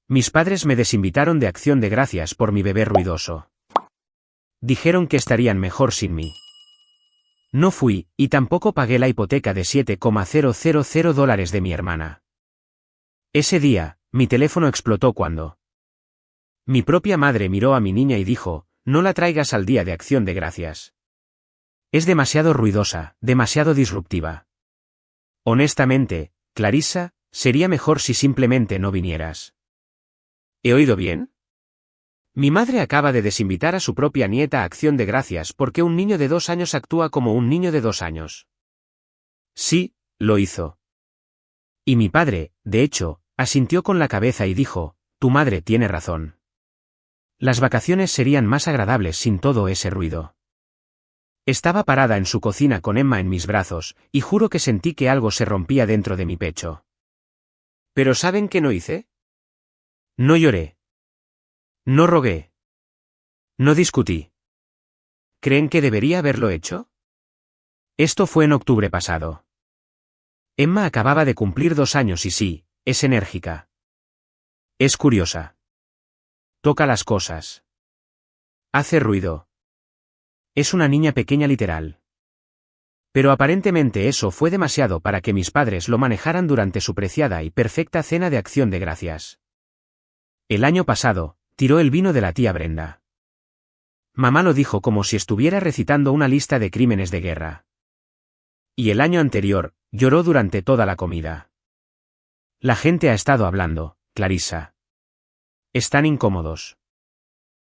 Mis padres me desinvitaron de Acción de Gracias por mi bebé ruidoso. Dijeron que estarían mejor sin mí. No fui, y tampoco pagué la hipoteca de $7,000 de mi hermana. Ese día, mi teléfono explotó cuando mi propia madre miró a mi niña y dijo, no la traigas al día de Acción de Gracias. Es demasiado ruidosa, demasiado disruptiva. Honestamente, Clarissa, sería mejor si simplemente no vinieras. ¿He oído bien? Mi madre acaba de desinvitar a su propia nieta a Acción de Gracias porque un niño de 2 años actúa como un niño de 2 años. Sí, lo hizo. Y mi padre, de hecho, asintió con la cabeza y dijo, tu madre tiene razón. Las vacaciones serían más agradables sin todo ese ruido. Estaba parada en su cocina con Emma en mis brazos, y juro que sentí que algo se rompía dentro de mi pecho. ¿Pero saben qué no hice? No lloré. No rogué. No discutí. ¿Creen que debería haberlo hecho? Esto fue en octubre pasado. Emma acababa de cumplir 2 años y sí, es enérgica. Es curiosa. Toca las cosas. Hace ruido. Es una niña pequeña literal. Pero aparentemente eso fue demasiado para que mis padres lo manejaran durante su preciada y perfecta cena de Acción de Gracias. El año pasado, tiró el vino de la tía Brenda. Mamá lo dijo como si estuviera recitando una lista de crímenes de guerra. Y el año anterior, lloró durante toda la comida. La gente ha estado hablando, Clarissa. Están incómodos.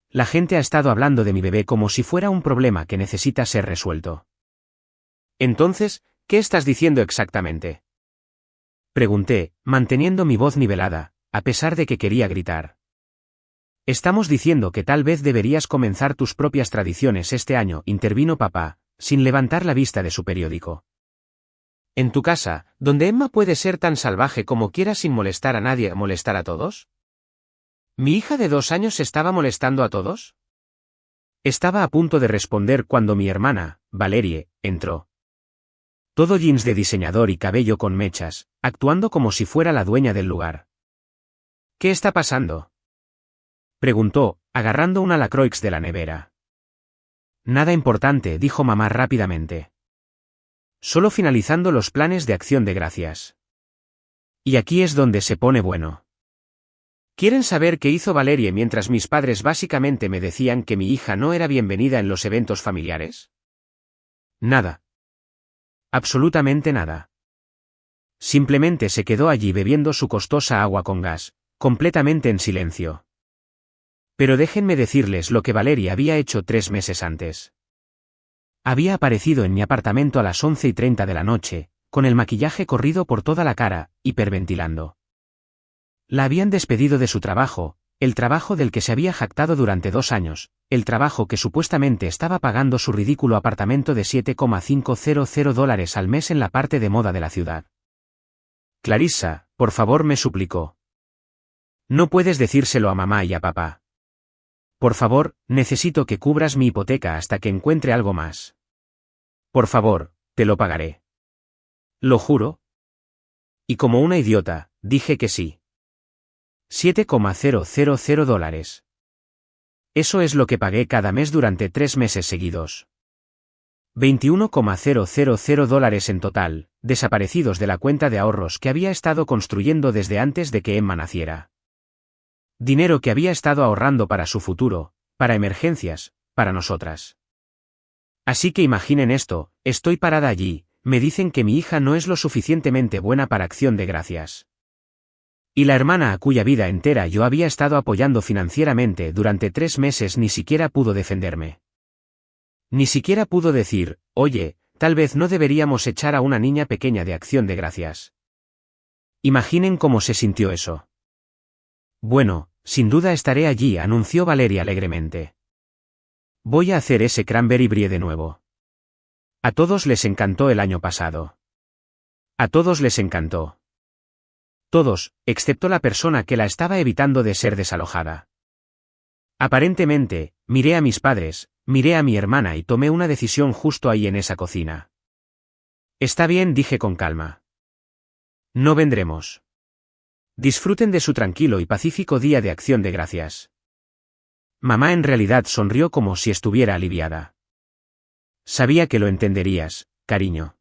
La gente ha estado hablando de mi bebé como si fuera un problema que necesita ser resuelto. Entonces, ¿qué estás diciendo exactamente? Pregunté, manteniendo mi voz nivelada, a pesar de que quería gritar. Estamos diciendo que tal vez deberías comenzar tus propias tradiciones este año, intervino papá, sin levantar la vista de su periódico. ¿En tu casa, donde Emma puede ser tan salvaje como quiera sin molestar a nadie, molestar a todos? ¿Mi hija de 2 años estaba molestando a todos? Estaba a punto de responder cuando mi hermana, Valerie, entró. Todo jeans de diseñador y cabello con mechas, actuando como si fuera la dueña del lugar. ¿Qué está pasando? Preguntó, agarrando una Lacroix de la nevera. Nada importante, dijo mamá rápidamente. Solo finalizando los planes de Acción de Gracias. Y aquí es donde se pone bueno. ¿Quieren saber qué hizo Valerie mientras mis padres básicamente me decían que mi hija no era bienvenida en los eventos familiares? Nada. Absolutamente nada. Simplemente se quedó allí bebiendo su costosa agua con gas, completamente en silencio. Pero déjenme decirles lo que Valerie había hecho 3 meses antes. Había aparecido en mi apartamento a las 11:30 de la noche, con el maquillaje corrido por toda la cara, hiperventilando. La habían despedido de su trabajo, el trabajo del que se había jactado durante 2 años, el trabajo que supuestamente estaba pagando su ridículo apartamento de $7,500 al mes en la parte de moda de la ciudad. Clarissa, por favor, me suplicó. No puedes decírselo a mamá y a papá. Por favor, necesito que cubras mi hipoteca hasta que encuentre algo más. Por favor, te lo pagaré. ¿Lo juro? Y como una idiota, dije que sí. $7,000. Eso es lo que pagué cada mes durante 3 meses seguidos. $21,000 en total, desaparecidos de la cuenta de ahorros que había estado construyendo desde antes de que Emma naciera. Dinero que había estado ahorrando para su futuro, para emergencias, para nosotras. Así que imaginen esto, estoy parada allí, me dicen que mi hija no es lo suficientemente buena para Acción de Gracias. Y la hermana a cuya vida entera yo había estado apoyando financieramente durante 3 meses ni siquiera pudo defenderme. Ni siquiera pudo decir, oye, tal vez no deberíamos echar a una niña pequeña de Acción de Gracias. Imaginen cómo se sintió eso. Bueno, sin duda estaré allí, anunció Valerie alegremente. Voy a hacer ese cranberry brie de nuevo. A todos les encantó el año pasado. A todos les encantó. Todos, excepto la persona que la estaba evitando de ser desalojada. Aparentemente, miré a mis padres, miré a mi hermana y tomé una decisión justo ahí en esa cocina. Está bien, dije con calma. No vendremos. Disfruten de su tranquilo y pacífico día de acción de gracias. Mamá en realidad sonrió como si estuviera aliviada. Sabía que lo entenderías, cariño.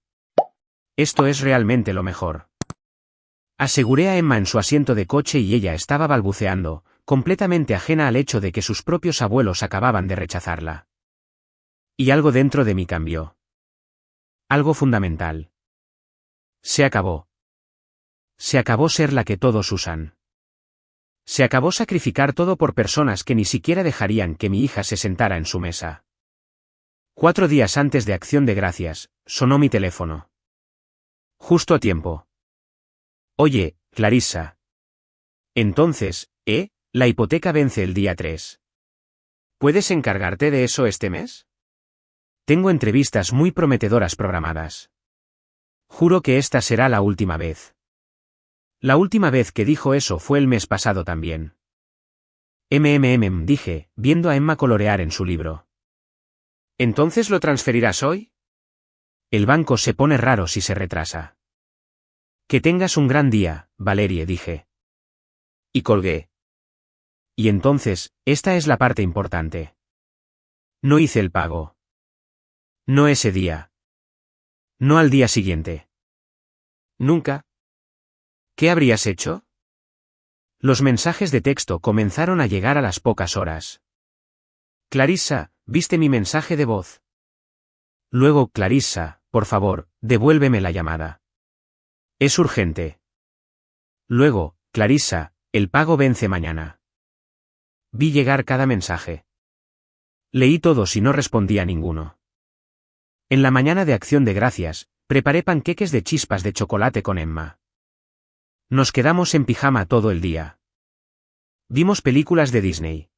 Esto es realmente lo mejor. Aseguré a Emma en su asiento de coche y ella estaba balbuceando, completamente ajena al hecho de que sus propios abuelos acababan de rechazarla. Y algo dentro de mí cambió. Algo fundamental. Se acabó. Se acabó ser la que todos usan. Se acabó sacrificar todo por personas que ni siquiera dejarían que mi hija se sentara en su mesa. 4 días antes de Acción de Gracias, sonó mi teléfono. Justo a tiempo. Oye, Clarissa. Entonces, la hipoteca vence el día 3. ¿Puedes encargarte de eso este mes? Tengo entrevistas muy prometedoras programadas. Juro que esta será la última vez. La última vez que dijo eso fue el mes pasado también. Dije, viendo a Emma colorear en su libro. ¿Entonces lo transferirás hoy? El banco se pone raro si se retrasa. Que tengas un gran día, Valerie, dije. Y colgué. Y entonces, esta es la parte importante. No hice el pago. No ese día. No al día siguiente. Nunca. ¿Qué habrías hecho? Los mensajes de texto comenzaron a llegar a las pocas horas. Clarissa, ¿viste mi mensaje de voz? Luego, Clarissa, por favor, devuélveme la llamada. Es urgente. Luego, Clarissa, el pago vence mañana. Vi llegar cada mensaje. Leí todos y no respondí a ninguno. En la mañana de Acción de Gracias, preparé panqueques de chispas de chocolate con Emma. Nos quedamos en pijama todo el día. Vimos películas de Disney.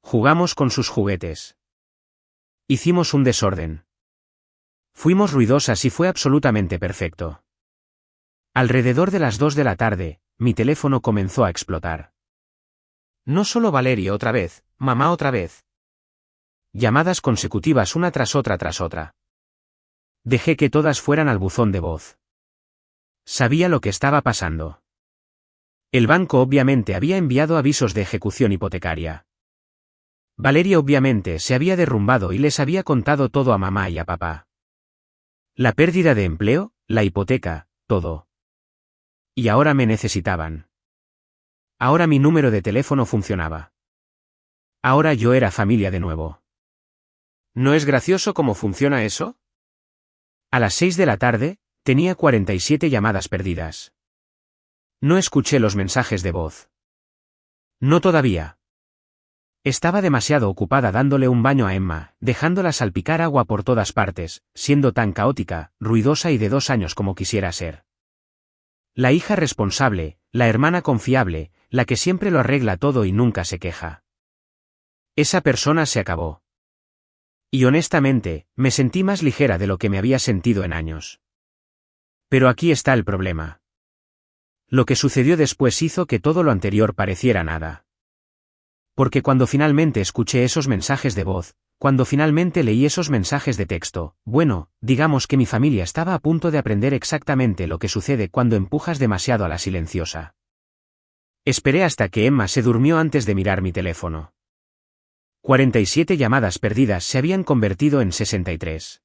Jugamos con sus juguetes. Hicimos un desorden. Fuimos ruidosas y fue absolutamente perfecto. Alrededor de las 2 de la tarde, mi teléfono comenzó a explotar. No solo Valerie otra vez, mamá otra vez. Llamadas consecutivas una tras otra tras otra. Dejé que todas fueran al buzón de voz. Sabía lo que estaba pasando. El banco obviamente había enviado avisos de ejecución hipotecaria. Valerie obviamente se había derrumbado y les había contado todo a mamá y a papá. La pérdida de empleo, la hipoteca, todo. Y ahora me necesitaban. Ahora mi número de teléfono funcionaba. Ahora yo era familia de nuevo. ¿No es gracioso cómo funciona eso? A las 6 de la tarde, tenía 47 llamadas perdidas. No escuché los mensajes de voz. No todavía. Estaba demasiado ocupada dándole un baño a Emma, dejándola salpicar agua por todas partes, siendo tan caótica, ruidosa y de 2 años como quisiera ser. La hija responsable, la hermana confiable, la que siempre lo arregla todo y nunca se queja. Esa persona se acabó. Y honestamente, me sentí más ligera de lo que me había sentido en años. Pero aquí está el problema. Lo que sucedió después hizo que todo lo anterior pareciera nada. Porque cuando finalmente escuché esos mensajes de voz, cuando finalmente leí esos mensajes de texto, bueno, digamos que mi familia estaba a punto de aprender exactamente lo que sucede cuando empujas demasiado a la silenciosa. Esperé hasta que Emma se durmió antes de mirar mi teléfono. 47 llamadas perdidas se habían convertido en 63.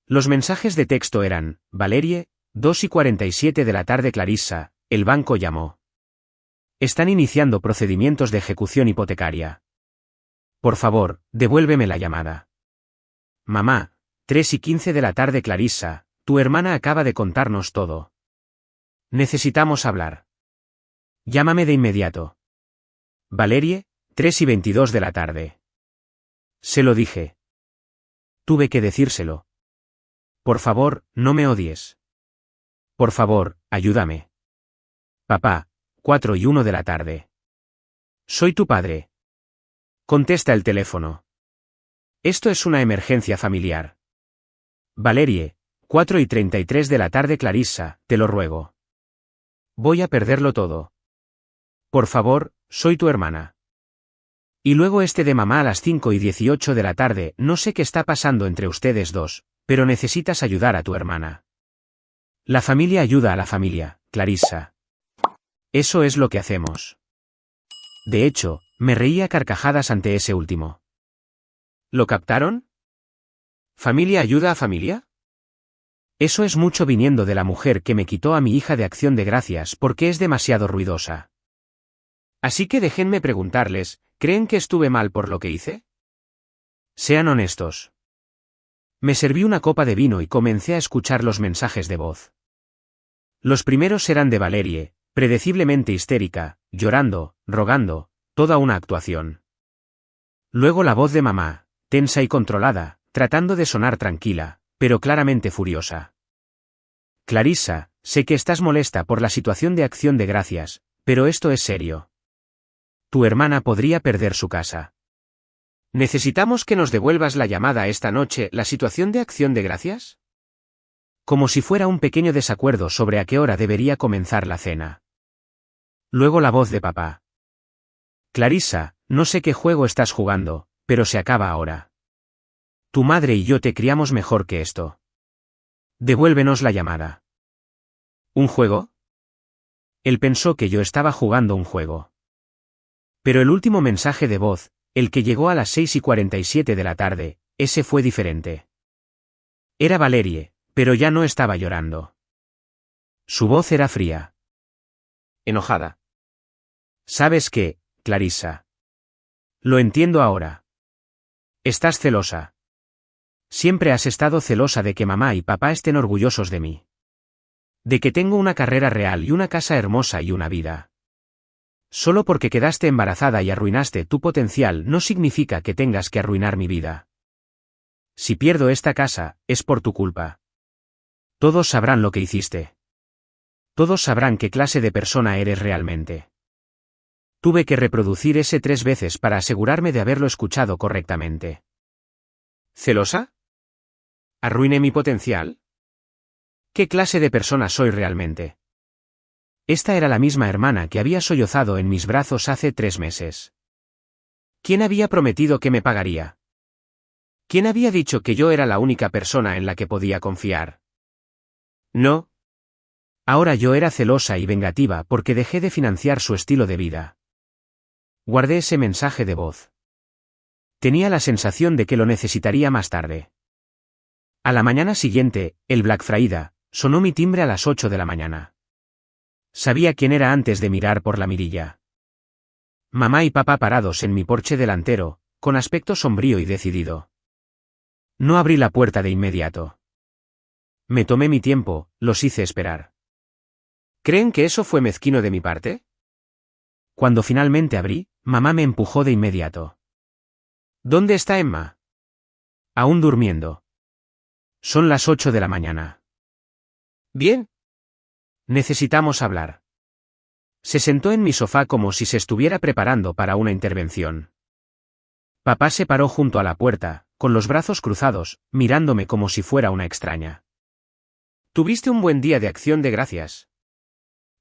Los mensajes de texto eran, Valerie, 2:47 de la tarde Clarissa, el banco llamó. Están iniciando procedimientos de ejecución hipotecaria. Por favor, devuélveme la llamada. Mamá, 3:15 de la tarde Clarissa, tu hermana acaba de contarnos todo. Necesitamos hablar. Llámame de inmediato. Valerie, 3:22 de la tarde. Se lo dije. Tuve que decírselo. Por favor, no me odies. Por favor, ayúdame. Papá, 4:01 de la tarde. Soy tu padre. Contesta el teléfono. Esto es una emergencia familiar. Valerie, 4:33 de la tarde Clarissa, te lo ruego. Voy a perderlo todo. Por favor, soy tu hermana. Y luego este de mamá a las 5:18 de la tarde, no sé qué está pasando entre ustedes dos, pero necesitas ayudar a tu hermana. La familia ayuda a la familia, Clarissa. Eso es lo que hacemos. De hecho, me reía a carcajadas ante ese último. ¿Lo captaron? ¿Familia ayuda a familia? Eso es mucho viniendo de la mujer que me quitó a mi hija de Acción de Gracias porque es demasiado ruidosa. Así que déjenme preguntarles, ¿creen que estuve mal por lo que hice? Sean honestos. Me serví una copa de vino y comencé a escuchar los mensajes de voz. Los primeros eran de Valerie, predeciblemente histérica, llorando, rogando, toda una actuación. Luego la voz de mamá, tensa y controlada, tratando de sonar tranquila, pero claramente furiosa. Clarissa, sé que estás molesta por la situación de Acción de Gracias, pero esto es serio. Tu hermana podría perder su casa. ¿Necesitamos que nos devuelvas la llamada esta noche, la situación de Acción de Gracias? Como si fuera un pequeño desacuerdo sobre a qué hora debería comenzar la cena. Luego la voz de papá. Clarissa, no sé qué juego estás jugando, pero se acaba ahora. Tu madre y yo te criamos mejor que esto. Devuélvenos la llamada. ¿Un juego? Él pensó que yo estaba jugando un juego. Pero el último mensaje de voz, el que llegó a las 6:47 de la tarde, ese fue diferente. Era Valerie, pero ya no estaba llorando. Su voz era fría. Enojada. ¿Sabes qué, Clarissa? Lo entiendo ahora. Estás celosa. Siempre has estado celosa de que mamá y papá estén orgullosos de mí. De que tengo una carrera real y una casa hermosa y una vida. Solo porque quedaste embarazada y arruinaste tu potencial no significa que tengas que arruinar mi vida. Si pierdo esta casa, es por tu culpa. Todos sabrán lo que hiciste. Todos sabrán qué clase de persona eres realmente. Tuve que reproducir ese 3 veces para asegurarme de haberlo escuchado correctamente. ¿Celosa? ¿Arruiné mi potencial? ¿Qué clase de persona soy realmente? Esta era la misma hermana que había sollozado en mis brazos hace 3 meses. ¿Quién había prometido que me pagaría? ¿Quién había dicho que yo era la única persona en la que podía confiar? No. Ahora yo era celosa y vengativa porque dejé de financiar su estilo de vida. Guardé ese mensaje de voz. Tenía la sensación de que lo necesitaría más tarde. A la mañana siguiente, el Black Friday, sonó mi timbre a las 8 de la mañana. Sabía quién era antes de mirar por la mirilla. Mamá y papá parados en mi porche delantero, con aspecto sombrío y decidido. No abrí la puerta de inmediato. Me tomé mi tiempo, los hice esperar. ¿Creen que eso fue mezquino de mi parte? Cuando finalmente abrí, mamá me empujó de inmediato. ¿Dónde está Emma? Aún durmiendo. Son las 8 de la mañana. Bien. Necesitamos hablar. Se sentó en mi sofá como si se estuviera preparando para una intervención. Papá se paró junto a la puerta, con los brazos cruzados, mirándome como si fuera una extraña. ¿Tuviste un buen día de Acción de Gracias?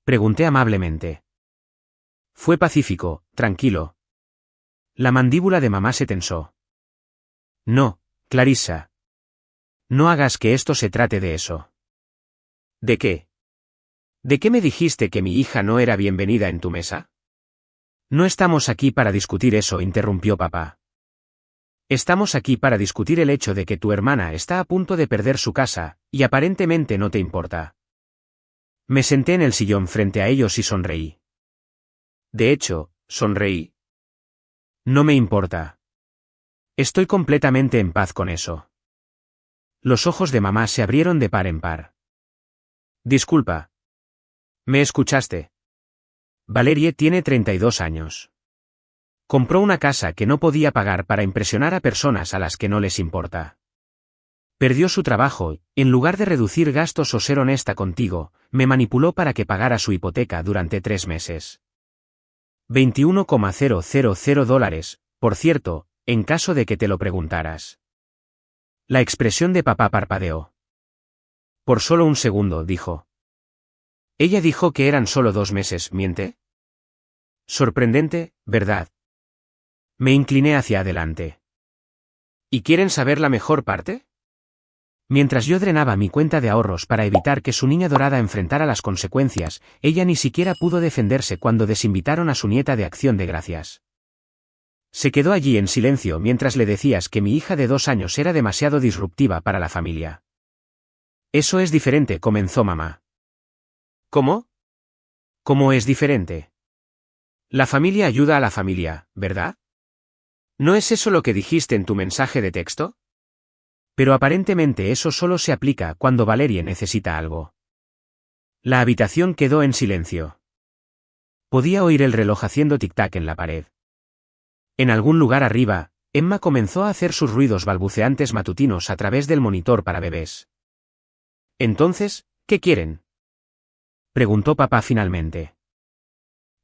Pregunté amablemente. Fue pacífico, tranquilo. La mandíbula de mamá se tensó. No, Clarissa. No hagas que esto se trate de eso. ¿De qué? ¿De qué me dijiste que mi hija no era bienvenida en tu mesa? No estamos aquí para discutir eso, interrumpió papá. Estamos aquí para discutir el hecho de que tu hermana está a punto de perder su casa, y aparentemente no te importa. Me senté en el sillón frente a ellos y sonreí. De hecho, sonreí. No me importa. Estoy completamente en paz con eso. Los ojos de mamá se abrieron de par en par. Disculpa. ¿Me escuchaste? Valerie tiene 32 años. Compró una casa que no podía pagar para impresionar a personas a las que no les importa. Perdió su trabajo y, en lugar de reducir gastos o ser honesta contigo, me manipuló para que pagara su hipoteca durante 3 meses. $21,000, por cierto, en caso de que te lo preguntaras. La expresión de papá parpadeó. Por solo un segundo, dijo. Ella dijo que eran solo 2 meses, ¿miente? Sorprendente, ¿verdad? Me incliné hacia adelante. ¿Y quieren saber la mejor parte? Mientras yo drenaba mi cuenta de ahorros para evitar que su niña dorada enfrentara las consecuencias, ella ni siquiera pudo defenderse cuando desinvitaron a su nieta de Acción de Gracias. Se quedó allí en silencio mientras le decías que mi hija de 2 años era demasiado disruptiva para la familia. Eso es diferente, comenzó mamá. ¿Cómo? ¿Cómo es diferente? La familia ayuda a la familia, ¿verdad? ¿No es eso lo que dijiste en tu mensaje de texto? Pero aparentemente eso solo se aplica cuando Valerie necesita algo. La habitación quedó en silencio. Podía oír el reloj haciendo tic-tac en la pared. En algún lugar arriba, Emma comenzó a hacer sus ruidos balbuceantes matutinos a través del monitor para bebés. Entonces, ¿qué quieren? Preguntó papá finalmente.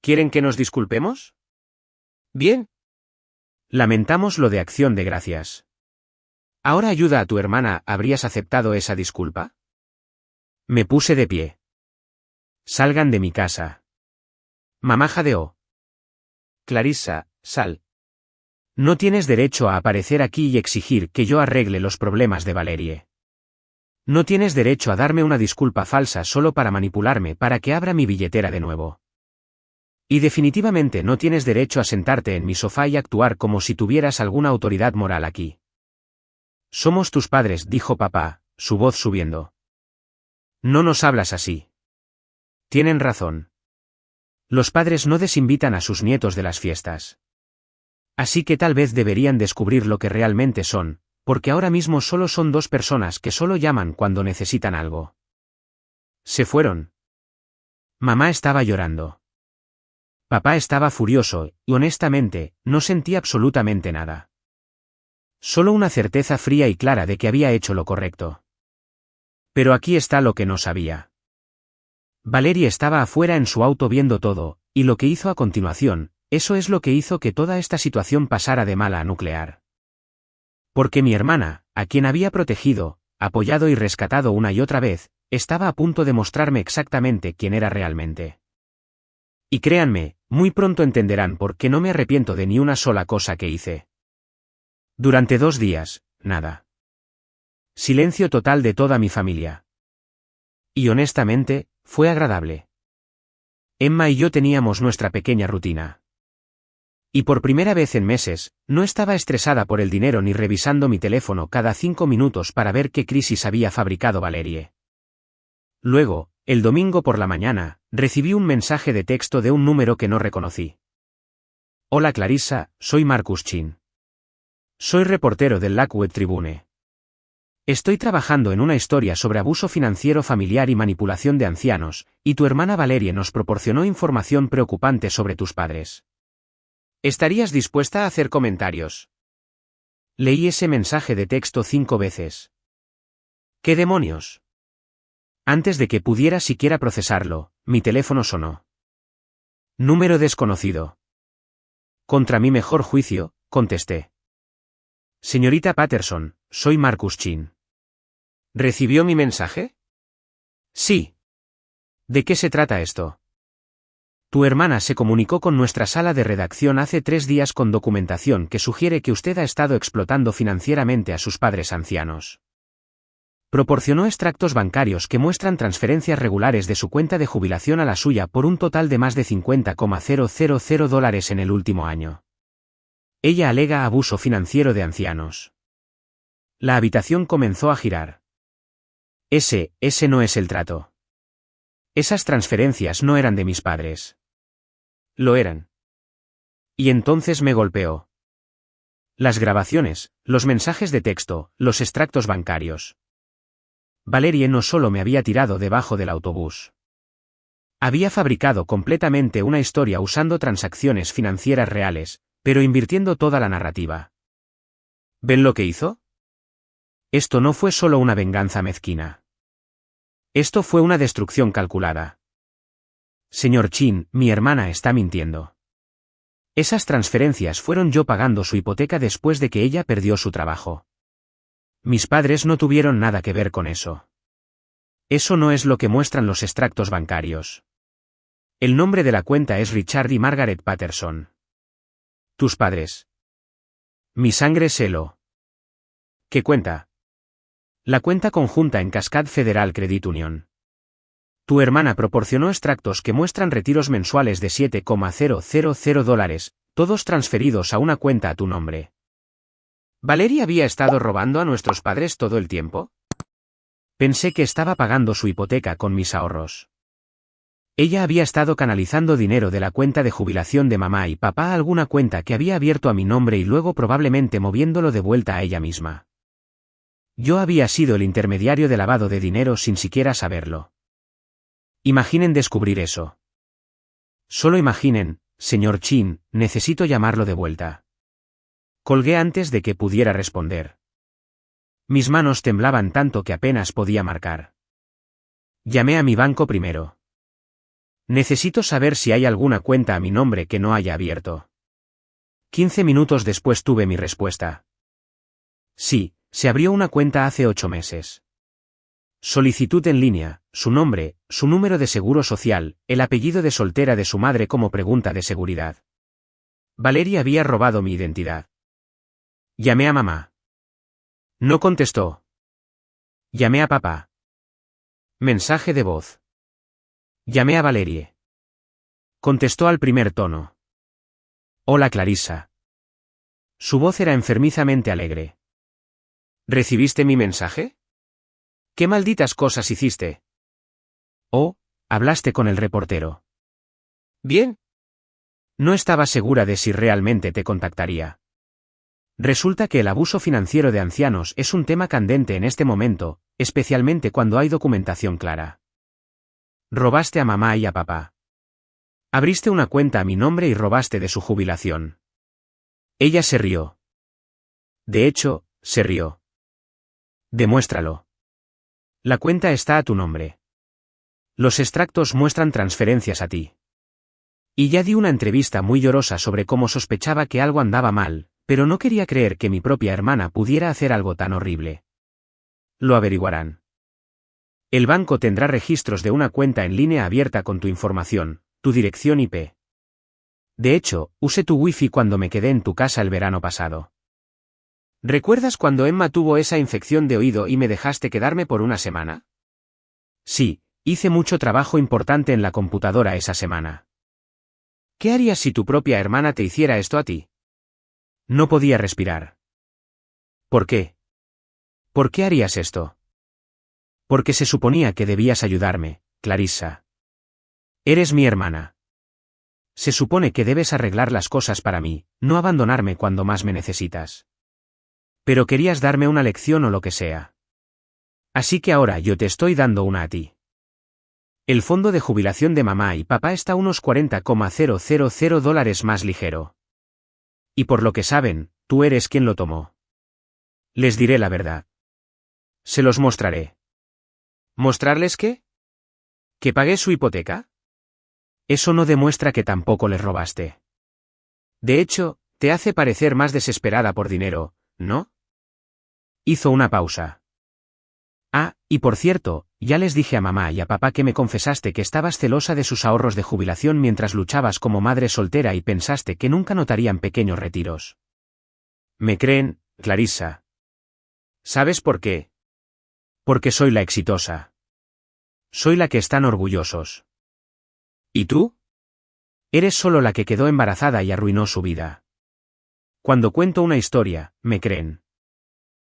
¿Quieren que nos disculpemos? Bien. Lamentamos lo de Acción de Gracias. Ahora ayuda a tu hermana, ¿habrías aceptado esa disculpa? Me puse de pie. Salgan de mi casa. Mamá jadeó. Clarissa, sal. No tienes derecho a aparecer aquí y exigir que yo arregle los problemas de Valerie. No tienes derecho a darme una disculpa falsa solo para manipularme para que abra mi billetera de nuevo. Y definitivamente no tienes derecho a sentarte en mi sofá y actuar como si tuvieras alguna autoridad moral aquí. Somos tus padres, dijo papá, su voz subiendo. No nos hablas así. Tienen razón. Los padres no desinvitan a sus nietos de las fiestas. Así que tal vez deberían descubrir lo que realmente son, porque ahora mismo solo son 2 personas que solo llaman cuando necesitan algo. Se fueron. Mamá estaba llorando. Papá estaba furioso, y honestamente, no sentía absolutamente nada. Solo una certeza fría y clara de que había hecho lo correcto. Pero aquí está lo que no sabía. Valerie estaba afuera en su auto viendo todo, y lo que hizo a continuación, eso es lo que hizo que toda esta situación pasara de mala a nuclear. Porque mi hermana, a quien había protegido, apoyado y rescatado una y otra vez, estaba a punto de mostrarme exactamente quién era realmente. Y créanme, muy pronto entenderán por qué no me arrepiento de ni una sola cosa que hice. Durante 2 días, nada. Silencio total de toda mi familia. Y honestamente, fue agradable. Emma y yo teníamos nuestra pequeña rutina. Y por primera vez en meses, no estaba estresada por el dinero ni revisando mi teléfono cada 5 minutos para ver qué crisis había fabricado Valerie. Luego, el domingo por la mañana, recibí un mensaje de texto de un número que no reconocí. Hola Clarissa, soy Marcus Chin. Soy reportero del Lakewood Tribune. Estoy trabajando en una historia sobre abuso financiero familiar y manipulación de ancianos, y tu hermana Valerie nos proporcionó información preocupante sobre tus padres. ¿Estarías dispuesta a hacer comentarios? Leí ese mensaje de texto 5 veces. ¿Qué demonios? Antes de que pudiera siquiera procesarlo, mi teléfono sonó. Número desconocido. Contra mi mejor juicio, contesté. Señorita Patterson, soy Marcus Chin. ¿Recibió mi mensaje? Sí. ¿De qué se trata esto? Tu hermana se comunicó con nuestra sala de redacción hace 3 días con documentación que sugiere que usted ha estado explotando financieramente a sus padres ancianos. Proporcionó extractos bancarios que muestran transferencias regulares de su cuenta de jubilación a la suya por un total de más de $50,000 en el último año. Ella alega abuso financiero de ancianos. La habitación comenzó a girar. Ese no es el trato. Esas transferencias no eran de mis padres. Lo eran. Y entonces me golpeó. Las grabaciones, los mensajes de texto, los extractos bancarios. Valerie no solo me había tirado debajo del autobús. Había fabricado completamente una historia usando transacciones financieras reales, pero invirtiendo toda la narrativa. ¿Ven lo que hizo? Esto no fue solo una venganza mezquina. Esto fue una destrucción calculada. Señor Chin, mi hermana está mintiendo. Esas transferencias fueron yo pagando su hipoteca después de que ella perdió su trabajo. Mis padres no tuvieron nada que ver con eso. Eso no es lo que muestran los extractos bancarios. El nombre de la cuenta es Richard y Margaret Patterson. Tus padres. Mi sangre se lo. ¿Qué cuenta? La cuenta conjunta en Cascade Federal Credit Union. Tu hermana proporcionó extractos que muestran retiros mensuales de $7,000, todos transferidos a una cuenta a tu nombre. ¿Valeria había estado robando a nuestros padres todo el tiempo? Pensé que estaba pagando su hipoteca con mis ahorros. Ella había estado canalizando dinero de la cuenta de jubilación de mamá y papá a alguna cuenta que había abierto a mi nombre y luego probablemente moviéndolo de vuelta a ella misma. Yo había sido el intermediario de lavado de dinero sin siquiera saberlo. Imaginen descubrir eso. Solo imaginen, señor Chin, necesito llamarlo de vuelta. Colgué antes de que pudiera responder. Mis manos temblaban tanto que apenas podía marcar. Llamé a mi banco primero. Necesito saber si hay alguna cuenta a mi nombre que no haya abierto. 15 minutos después tuve mi respuesta. Sí, se abrió una cuenta hace 8 meses. Solicitud en línea, su nombre, su número de seguro social, el apellido de soltera de su madre como pregunta de seguridad. Valeria había robado mi identidad. Llamé a mamá. No contestó. Llamé a papá. Mensaje de voz. Llamé a Valerie. Contestó al primer tono. Hola Clarissa. Su voz era enfermizamente alegre. ¿Recibiste mi mensaje? ¿Qué malditas cosas hiciste? Oh, hablaste con el reportero. Bien. No estaba segura de si realmente te contactaría. Resulta que el abuso financiero de ancianos es un tema candente en este momento, especialmente cuando hay documentación clara. Robaste a mamá y a papá. Abriste una cuenta a mi nombre y robaste de su jubilación. Ella se rió. De hecho, se rió. Demuéstralo. La cuenta está a tu nombre. Los extractos muestran transferencias a ti. Y ya di una entrevista muy llorosa sobre cómo sospechaba que algo andaba mal, pero no quería creer que mi propia hermana pudiera hacer algo tan horrible. Lo averiguarán. El banco tendrá registros de una cuenta en línea abierta con tu información, tu dirección IP. De hecho, usé tu wifi cuando me quedé en tu casa el verano pasado. ¿Recuerdas cuando Emma tuvo esa infección de oído y me dejaste quedarme por una semana? Sí, hice mucho trabajo importante en la computadora esa semana. ¿Qué harías si tu propia hermana te hiciera esto a ti? No podía respirar. ¿Por qué? ¿Por qué harías esto? Porque se suponía que debías ayudarme, Clarissa. Eres mi hermana. Se supone que debes arreglar las cosas para mí, no abandonarme cuando más me necesitas. Pero querías darme una lección o lo que sea. Así que ahora yo te estoy dando una a ti. El fondo de jubilación de mamá y papá está unos $40,000 más ligero. Y por lo que saben, tú eres quien lo tomó. Les diré la verdad. Se los mostraré. ¿Mostrarles qué? ¿Que pagué su hipoteca? Eso no demuestra que tampoco les robaste. De hecho, te hace parecer más desesperada por dinero, ¿no? Hizo una pausa. Ah, y por cierto, ya les dije a mamá y a papá que me confesaste que estabas celosa de sus ahorros de jubilación mientras luchabas como madre soltera y pensaste que nunca notarían pequeños retiros. ¿Me creen, Clarissa? ¿Sabes por qué? Porque soy la exitosa. Soy la que están orgullosos. ¿Y tú? Eres solo la que quedó embarazada y arruinó su vida. Cuando cuento una historia, me creen.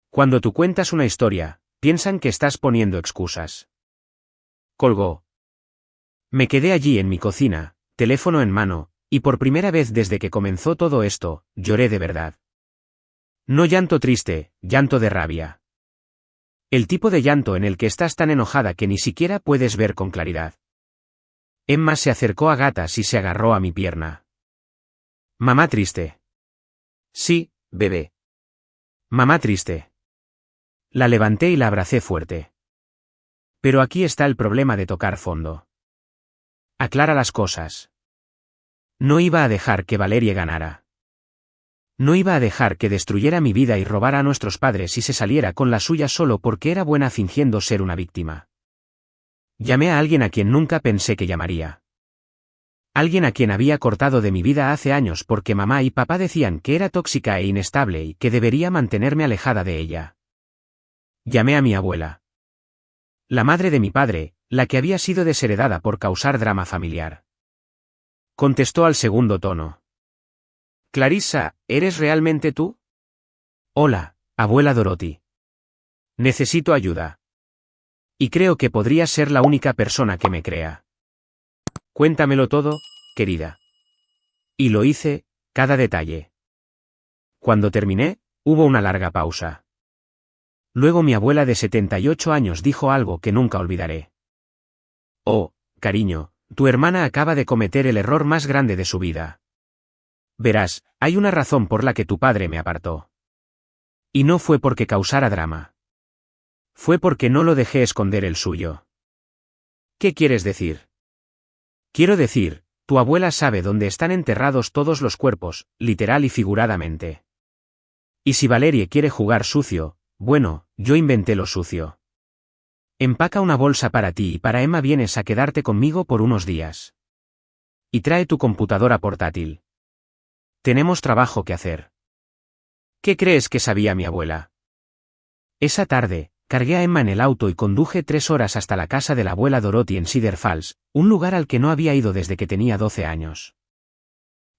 Cuando tú cuentas una historia, piensan que estás poniendo excusas. Colgó. Me quedé allí en mi cocina, teléfono en mano, y por primera vez desde que comenzó todo esto, lloré de verdad. No llanto triste, llanto de rabia. El tipo de llanto en el que estás tan enojada que ni siquiera puedes ver con claridad. Emma se acercó a gatas y se agarró a mi pierna. Mamá triste. Sí, bebé. Mamá triste. La levanté y la abracé fuerte. Pero aquí está el problema de tocar fondo. Aclara las cosas. No iba a dejar que Valerie ganara. No iba a dejar que destruyera mi vida y robara a nuestros padres y se saliera con la suya solo porque era buena fingiendo ser una víctima. Llamé a alguien a quien nunca pensé que llamaría. Alguien a quien había cortado de mi vida hace años porque mamá y papá decían que era tóxica e inestable y que debería mantenerme alejada de ella. Llamé a mi abuela. La madre de mi padre, la que había sido desheredada por causar drama familiar. Contestó al segundo tono. Clarissa, ¿eres realmente tú? Hola, abuela Dorothy. Necesito ayuda. Y creo que podrías ser la única persona que me crea. Cuéntamelo todo, querida. Y lo hice, cada detalle. Cuando terminé, hubo una larga pausa. Luego mi abuela de 78 años dijo algo que nunca olvidaré. Oh, cariño, tu hermana acaba de cometer el error más grande de su vida. Verás, hay una razón por la que tu padre me apartó. Y no fue porque causara drama. Fue porque no lo dejé esconder el suyo. ¿Qué quieres decir? Quiero decir, tu abuela sabe dónde están enterrados todos los cuerpos, literal y figuradamente. Y si Valerie quiere jugar sucio, bueno, yo inventé lo sucio. Empaca una bolsa para ti y para Emma, vienes a quedarte conmigo por unos días. Y trae tu computadora portátil. Tenemos trabajo que hacer. ¿Qué crees que sabía mi abuela? Esa tarde, cargué a Emma en el auto y conduje 3 horas hasta la casa de la abuela Dorothy en Cedar Falls, un lugar al que no había ido desde que tenía 12 años.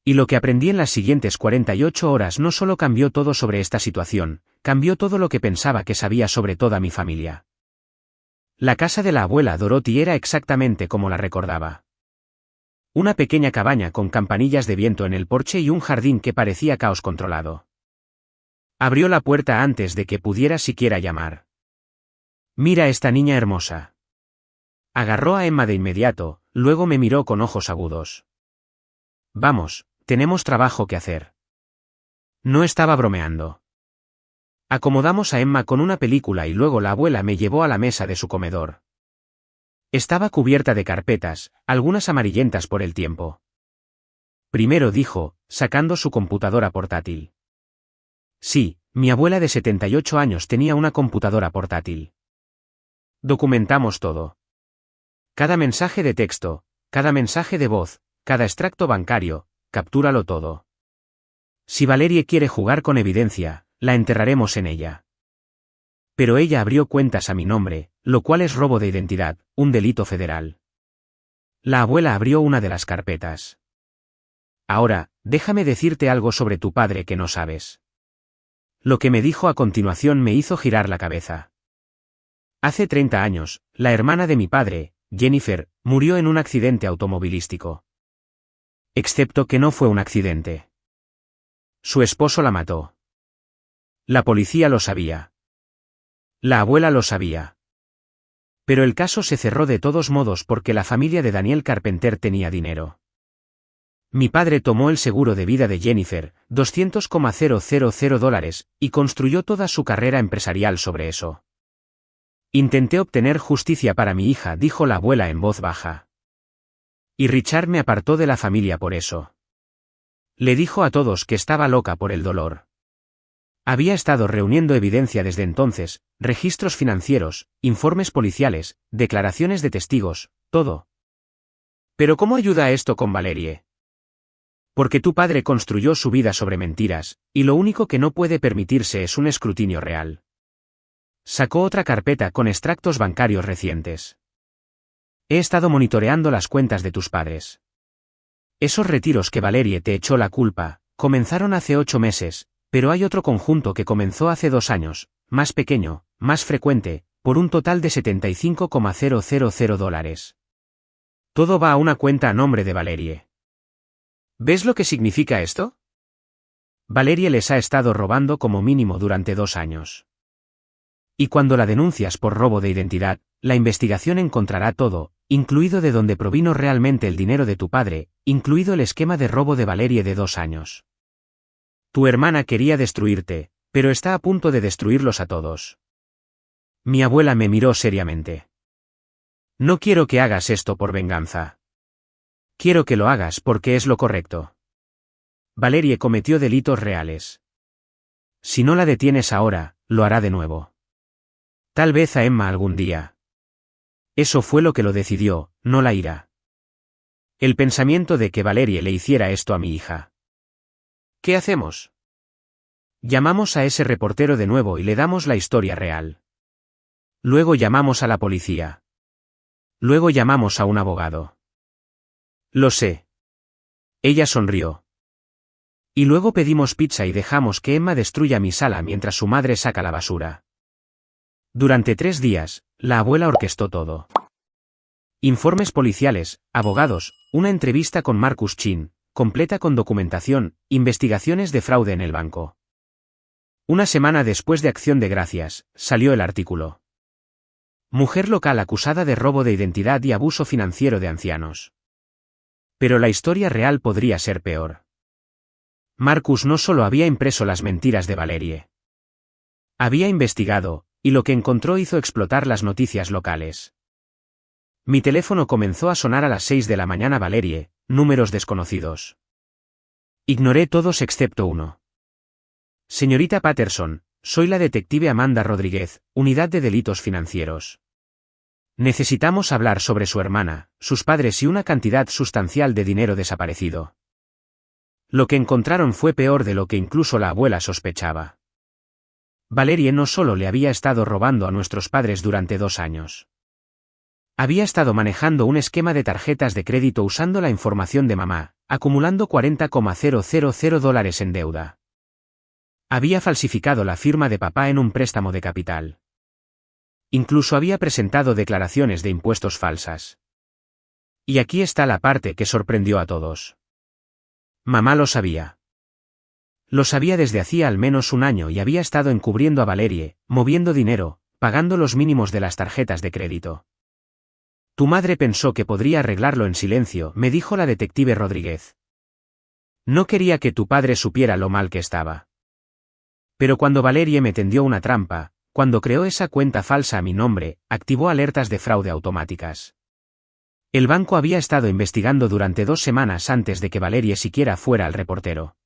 Y lo que aprendí en las siguientes 48 horas no solo cambió todo sobre esta situación, cambió todo lo que pensaba que sabía sobre toda mi familia. La casa de la abuela Dorothy era exactamente como la recordaba. Una pequeña cabaña con campanillas de viento en el porche y un jardín que parecía caos controlado. Abrió la puerta antes de que pudiera siquiera llamar. Mira esta niña hermosa. Agarró a Emma de inmediato, luego me miró con ojos agudos. Vamos, tenemos trabajo que hacer. No estaba bromeando. Acomodamos a Emma con una película y luego la abuela me llevó a la mesa de su comedor. Estaba cubierta de carpetas, algunas amarillentas por el tiempo. Primero dijo, sacando su computadora portátil. Sí, mi abuela de 78 años tenía una computadora portátil. Documentamos todo. Cada mensaje de texto, cada mensaje de voz, cada extracto bancario, captúralo todo. Si Valerie quiere jugar con evidencia, la enterraremos en ella. Pero ella abrió cuentas a mi nombre, lo cual es robo de identidad, un delito federal. La abuela abrió una de las carpetas. Ahora, déjame decirte algo sobre tu padre que no sabes. Lo que me dijo a continuación me hizo girar la cabeza. Hace 30 años, la hermana de mi padre, Jennifer, murió en un accidente automovilístico. Excepto que no fue un accidente. Su esposo la mató. La policía lo sabía. La abuela lo sabía. Pero el caso se cerró de todos modos porque la familia de Daniel Carpenter tenía dinero. Mi padre tomó el seguro de vida de Jennifer, $200,000, y construyó toda su carrera empresarial sobre eso. Intenté obtener justicia para mi hija, dijo la abuela en voz baja. Y Richard me apartó de la familia por eso. Le dijo a todos que estaba loca por el dolor. Había estado reuniendo evidencia desde entonces, registros financieros, informes policiales, declaraciones de testigos, todo. ¿Pero cómo ayuda esto con Valerie? Porque tu padre construyó su vida sobre mentiras, y lo único que no puede permitirse es un escrutinio real. Sacó otra carpeta con extractos bancarios recientes. He estado monitoreando las cuentas de tus padres. Esos retiros que Valerie te echó la culpa, comenzaron hace 8 meses, pero hay otro conjunto que comenzó hace 2 años, más pequeño, más frecuente, por un total de $75,000. Todo va a una cuenta a nombre de Valerie. ¿Ves lo que significa esto? Valerie les ha estado robando como mínimo durante 2 años. Y cuando la denuncias por robo de identidad, la investigación encontrará todo, incluido de dónde provino realmente el dinero de tu padre, incluido el esquema de robo de Valerie de 2 años. Tu hermana quería destruirte, pero está a punto de destruirlos a todos. Mi abuela me miró seriamente. No quiero que hagas esto por venganza. Quiero que lo hagas porque es lo correcto. Valerie cometió delitos reales. Si no la detienes ahora, lo hará de nuevo. Tal vez a Emma algún día. Eso fue lo que lo decidió, no la ira. El pensamiento de que Valerie le hiciera esto a mi hija. ¿Qué hacemos? Llamamos a ese reportero de nuevo y le damos la historia real. Luego llamamos a la policía. Luego llamamos a un abogado. Lo sé. Ella sonrió. Y luego pedimos pizza y dejamos que Emma destruya mi sala mientras su madre saca la basura. Durante 3 días, la abuela orquestó todo. Informes policiales, abogados, una entrevista con Marcus Chin, completa con documentación, investigaciones de fraude en el banco. Una semana después de Acción de Gracias, salió el artículo. Mujer local acusada de robo de identidad y abuso financiero de ancianos. Pero la historia real podría ser peor. Marcus no solo había impreso las mentiras de Valerie. Había investigado, y lo que encontró hizo explotar las noticias locales. Mi teléfono comenzó a sonar a las 6 de la mañana. Valerie, números desconocidos. Ignoré todos excepto uno. Señorita Patterson, soy la detective Amanda Rodríguez, Unidad de Delitos Financieros. Necesitamos hablar sobre su hermana, sus padres y una cantidad sustancial de dinero desaparecido. Lo que encontraron fue peor de lo que incluso la abuela sospechaba. Valerie no solo le había estado robando a nuestros padres durante 2 años. Había estado manejando un esquema de tarjetas de crédito usando la información de mamá, acumulando $40,000 en deuda. Había falsificado la firma de papá en un préstamo de capital. Incluso había presentado declaraciones de impuestos falsas. Y aquí está la parte que sorprendió a todos. Mamá lo sabía. Lo sabía desde hacía al menos 1 año y había estado encubriendo a Valerie, moviendo dinero, pagando los mínimos de las tarjetas de crédito. Tu madre pensó que podría arreglarlo en silencio, me dijo la detective Rodríguez. No quería que tu padre supiera lo mal que estaba. Pero cuando Valerie me tendió una trampa, cuando creó esa cuenta falsa a mi nombre, activó alertas de fraude automáticas. El banco había estado investigando durante 2 semanas antes de que Valerie siquiera fuera al reportero.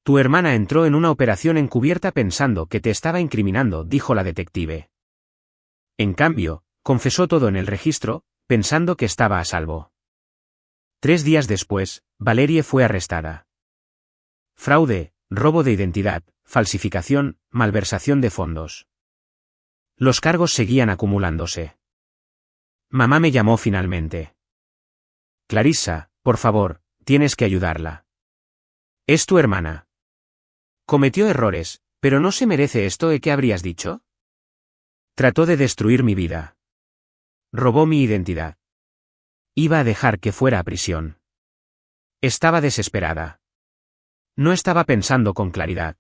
Tu hermana entró en una operación encubierta pensando que te estaba incriminando, dijo la detective. En cambio, confesó todo en el registro, pensando que estaba a salvo. 3 días después, Valerie fue arrestada. Fraude, robo de identidad, falsificación, malversación de fondos. Los cargos seguían acumulándose. Mamá me llamó finalmente. Clarissa, por favor, tienes que ayudarla. Es tu hermana. Cometió errores, pero no se merece esto. ¿Qué habrías dicho? Trató de destruir mi vida. Robó mi identidad. Iba a dejar que fuera a prisión. Estaba desesperada. No estaba pensando con claridad.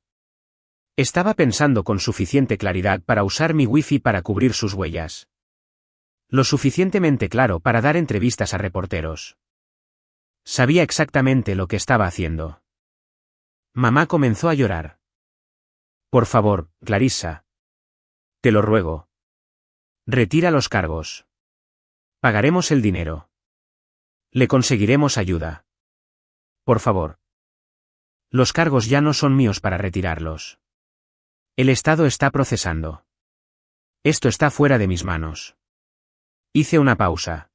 Estaba pensando con suficiente claridad para usar mi wifi para cubrir sus huellas. Lo suficientemente claro para dar entrevistas a reporteros. Sabía exactamente lo que estaba haciendo. Mamá comenzó a llorar. Por favor, Clarissa. Te lo ruego. Retira los cargos. Pagaremos el dinero. Le conseguiremos ayuda. Por favor. Los cargos ya no son míos para retirarlos. El Estado está procesando. Esto está fuera de mis manos. Hice una pausa.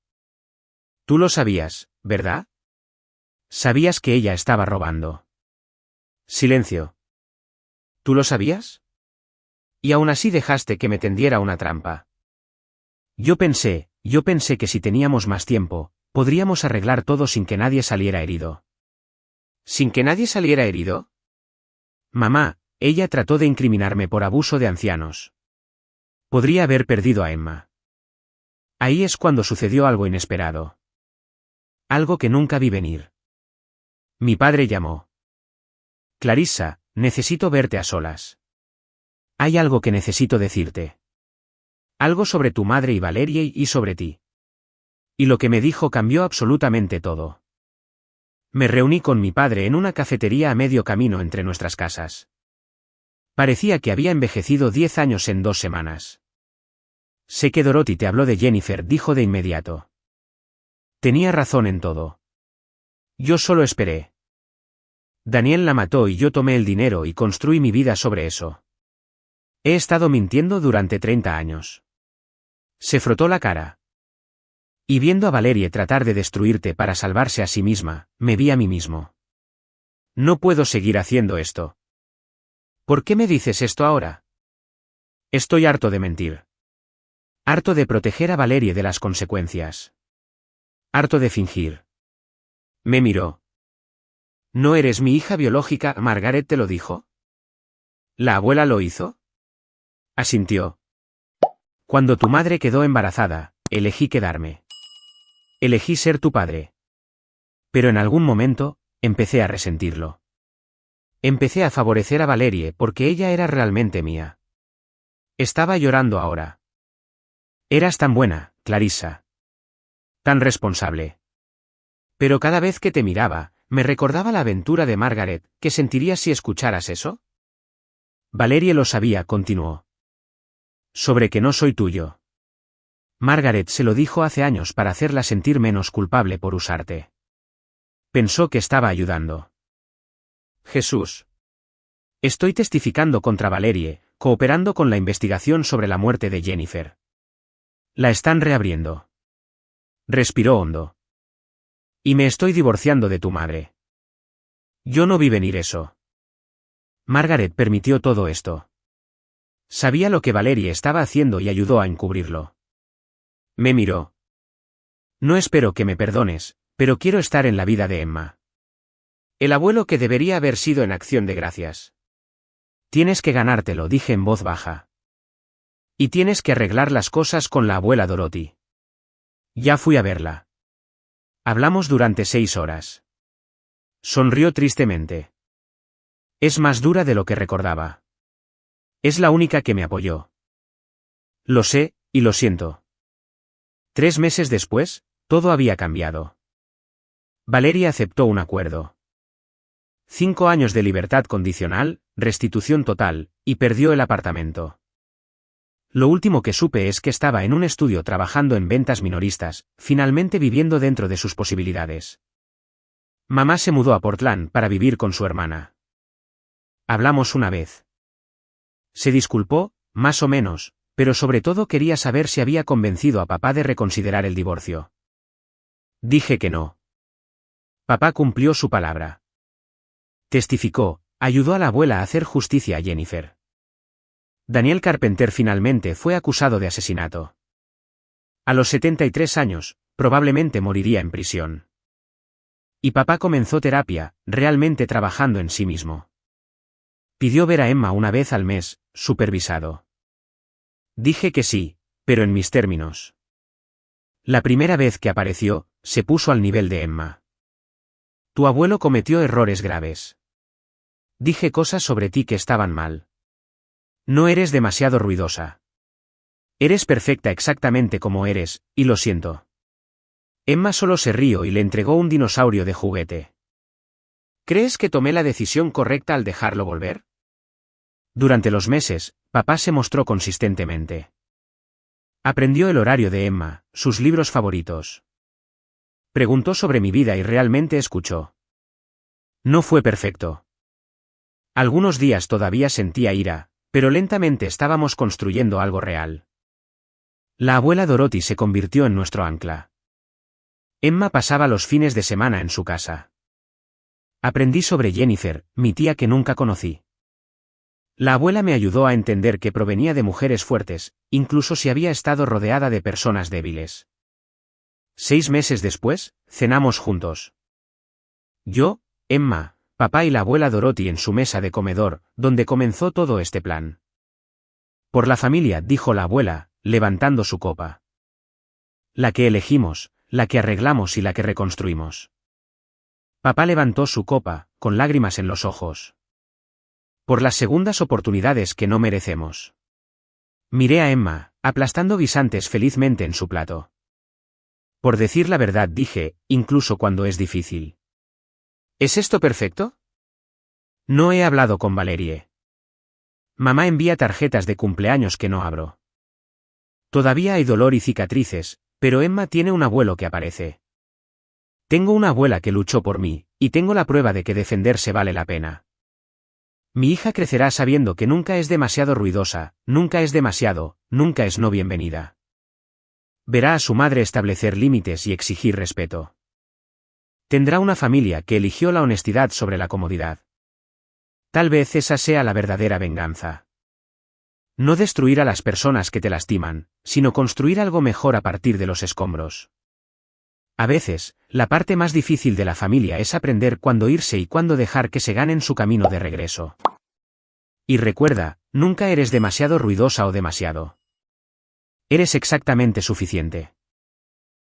Tú lo sabías, ¿verdad? Sabías que ella estaba robando. Silencio. ¿Tú lo sabías? Y aún así dejaste que me tendiera una trampa. Yo pensé que si teníamos más tiempo, podríamos arreglar todo sin que nadie saliera herido. ¿Sin que nadie saliera herido? Mamá, ella trató de incriminarme por abuso de ancianos. Podría haber perdido a Emma. Ahí es cuando sucedió algo inesperado. Algo que nunca vi venir. Mi padre llamó. Clarissa, necesito verte a solas. Hay algo que necesito decirte. Algo sobre tu madre y Valerie y sobre ti. Y lo que me dijo cambió absolutamente todo. Me reuní con mi padre en una cafetería a medio camino entre nuestras casas. Parecía que había envejecido 10 años en 2 semanas. Sé que Dorothy te habló de Jennifer, dijo de inmediato. Tenía razón en todo. Yo solo esperé. Daniel la mató y yo tomé el dinero y construí mi vida sobre eso. He estado mintiendo durante 30 años. Se frotó la cara. Y viendo a Valerie tratar de destruirte para salvarse a sí misma, me vi a mí mismo. No puedo seguir haciendo esto. ¿Por qué me dices esto ahora? Estoy harto de mentir. Harto de proteger a Valerie de las consecuencias. Harto de fingir. Me miró. ¿No eres mi hija biológica? ¿Margaret te lo dijo? ¿La abuela lo hizo? Asintió. Cuando tu madre quedó embarazada, elegí quedarme. Elegí ser tu padre. Pero en algún momento, empecé a resentirlo. Empecé a favorecer a Valerie porque ella era realmente mía. Estaba llorando ahora. Eras tan buena, Clarissa. Tan responsable. Pero cada vez que te miraba, me recordaba la aventura de Margaret. ¿Qué sentirías si escucharas eso? Valerie lo sabía, continuó. Sobre que no soy tuyo. Margaret se lo dijo hace años para hacerla sentir menos culpable por usarte. Pensó que estaba ayudando. Jesús. Estoy testificando contra Valerie, cooperando con la investigación sobre la muerte de Jennifer. La están reabriendo. Respiró hondo. Y me estoy divorciando de tu madre. Yo no vi venir eso. Margaret permitió todo esto. Sabía lo que Valerie estaba haciendo y ayudó a encubrirlo. Me miró. No espero que me perdones, pero quiero estar en la vida de Emma. El abuelo que debería haber sido en Acción de Gracias. Tienes que ganártelo, dije en voz baja. Y tienes que arreglar las cosas con la abuela Dorothy. Ya fui a verla. Hablamos durante 6 horas. Sonrió tristemente. Es más dura de lo que recordaba. Es la única que me apoyó. Lo sé, y lo siento. 3 meses después, todo había cambiado. Valerie aceptó un acuerdo. 5 años de libertad condicional, restitución total, y perdió el apartamento. Lo último que supe es que estaba en un estudio trabajando en ventas minoristas, finalmente viviendo dentro de sus posibilidades. Mamá se mudó a Portland para vivir con su hermana. Hablamos una vez. Se disculpó, más o menos, pero sobre todo quería saber si había convencido a papá de reconsiderar el divorcio. Dije que no. Papá cumplió su palabra. Testificó, ayudó a la abuela a hacer justicia a Jennifer. Daniel Carpenter finalmente fue acusado de asesinato. A los 73 años, probablemente moriría en prisión. Y papá comenzó terapia, realmente trabajando en sí mismo. Pidió ver a Emma una vez al mes, supervisado. Dije que sí, pero en mis términos. La primera vez que apareció, se puso al nivel de Emma. Tu abuelo cometió errores graves. Dije cosas sobre ti que estaban mal. No eres demasiado ruidosa. Eres perfecta exactamente como eres, y lo siento. Emma solo se rió y le entregó un dinosaurio de juguete. ¿Crees que tomé la decisión correcta al dejarlo volver? Durante los meses, papá se mostró consistentemente. Aprendió el horario de Emma, sus libros favoritos. Preguntó sobre mi vida y realmente escuchó. No fue perfecto. Algunos días todavía sentía ira, pero lentamente estábamos construyendo algo real. La abuela Dorothy se convirtió en nuestro ancla. Emma pasaba los fines de semana en su casa. Aprendí sobre Jennifer, mi tía que nunca conocí. La abuela me ayudó a entender que provenía de mujeres fuertes, incluso si había estado rodeada de personas débiles. 6 meses después, cenamos juntos. Yo, Emma, papá y la abuela Dorothy en su mesa de comedor, donde comenzó todo este plan. Por la familia, dijo la abuela, levantando su copa. La que elegimos, la que arreglamos y la que reconstruimos. Papá levantó su copa, con lágrimas en los ojos. Por las segundas oportunidades que no merecemos. Miré a Emma, aplastando guisantes felizmente en su plato. Por decir la verdad, dije, incluso cuando es difícil. ¿Es esto perfecto? No he hablado con Valerie. Mamá envía tarjetas de cumpleaños que no abro. Todavía hay dolor y cicatrices, pero Emma tiene un abuelo que aparece. Tengo una abuela que luchó por mí, y tengo la prueba de que defenderse vale la pena. Mi hija crecerá sabiendo que nunca es demasiado ruidosa, nunca es demasiado, nunca es no bienvenida. Verá a su madre establecer límites y exigir respeto. Tendrá una familia que eligió la honestidad sobre la comodidad. Tal vez esa sea la verdadera venganza. No destruir a las personas que te lastiman, sino construir algo mejor a partir de los escombros. A veces, la parte más difícil de la familia es aprender cuándo irse y cuándo dejar que se ganen su camino de regreso. Y recuerda, nunca eres demasiado ruidosa o demasiado. Eres exactamente suficiente.